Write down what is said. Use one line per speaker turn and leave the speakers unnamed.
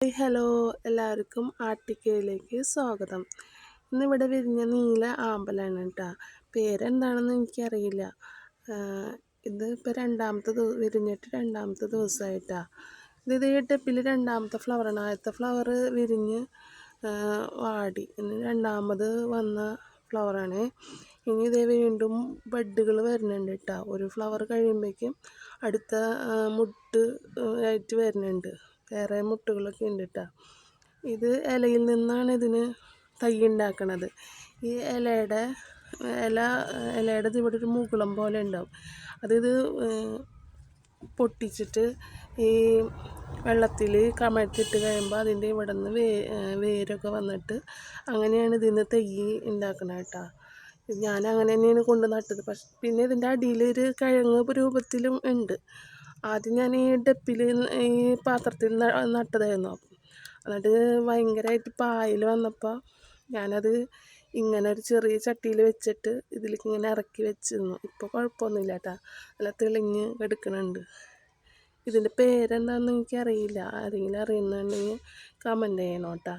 Hello, എല്ലാവർക്കും ആർട്ടിക്കയിലേക്ക് സ്വാഗതം. ഇന്നിവിടെ വിരിഞ്ഞ നീല ആമ്പലാണ് കേട്ടോ. പേരെന്താണെന്ന് എനിക്കറിയില്ല. ഇത് ഇപ്പോൾ വിരിഞ്ഞിട്ട് രണ്ടാമത്തെ ദിവസമായിട്ടാണ്. ഇത് ഈ ടെപ്പിൽ രണ്ടാമത്തെ ഫ്ലവറാണ്. ആദ്യത്തെ ഫ്ലവർ വിരിഞ്ഞ് വാടി. ഇനി രണ്ടാമത് വന്ന ഫ്ലവറാണ്. ഇനി ഇതേ വീണ്ടും ബഡ്ഡുകൾ വരുന്നുണ്ട് കേട്ടോ. ഒരു ഫ്ലവർ കഴിയുമ്പോഴേക്കും അടുത്ത മുട്ട് ആയിട്ട് വരുന്നുണ്ട്. വേറെ മുട്ടുകളൊക്കെ ഉണ്ട് കേട്ടോ. ഇത് ഇലയിൽ നിന്നാണ് ഇതിന് തൈ ഉണ്ടാക്കണത്. ഈ ഇലയുടെ ഇവിടെ ഒരു മുകുളം പോലെ ഉണ്ടാവും. അതിത് പൊട്ടിച്ചിട്ട് ഈ വെള്ളത്തിൽ കമഴ്ത്തിയിട്ട് കഴിയുമ്പോൾ അതിൻ്റെ ഇവിടെ നിന്ന് വേരൊക്കെ വന്നിട്ട് അങ്ങനെയാണ് ഇതിന് തൈ ഉണ്ടാക്കണത് കേട്ടോ. ഞാൻ അങ്ങനെ തന്നെയാണ് കൊണ്ട് നട്ടത്. പക്ഷെ പിന്നെ ഇതിൻ്റെ അടിയിലൊരു കിഴങ്ങ് രൂപത്തിലും ഉണ്ട്. ആദ്യം ഞാൻ ഈ ഡപ്പിൽ ഈ പാത്രത്തിൽ നട്ടതായിരുന്നു. എന്നിട്ട് ഭയങ്കരമായിട്ട് പായൽ വന്നപ്പോൾ ഞാനത് ഇങ്ങനെ ഒരു ചെറിയ ചട്ടിയിൽ വെച്ചിട്ട് ഇതിലേക്ക് ഇങ്ങനെ ഇറക്കി വെച്ചിരുന്നു. ഇപ്പോൾ കുഴപ്പമൊന്നുമില്ല കേട്ടോ. നല്ല തെളിഞ്ഞ് കിടക്കുന്നുണ്ട്. ഇതിൻ്റെ പേരെന്താണെന്ന് എനിക്കറിയില്ല. ആരെങ്കിലും അറിയുന്നുണ്ടെങ്കിൽ കമൻറ്റ് ചെയ്യണം കേട്ടോ.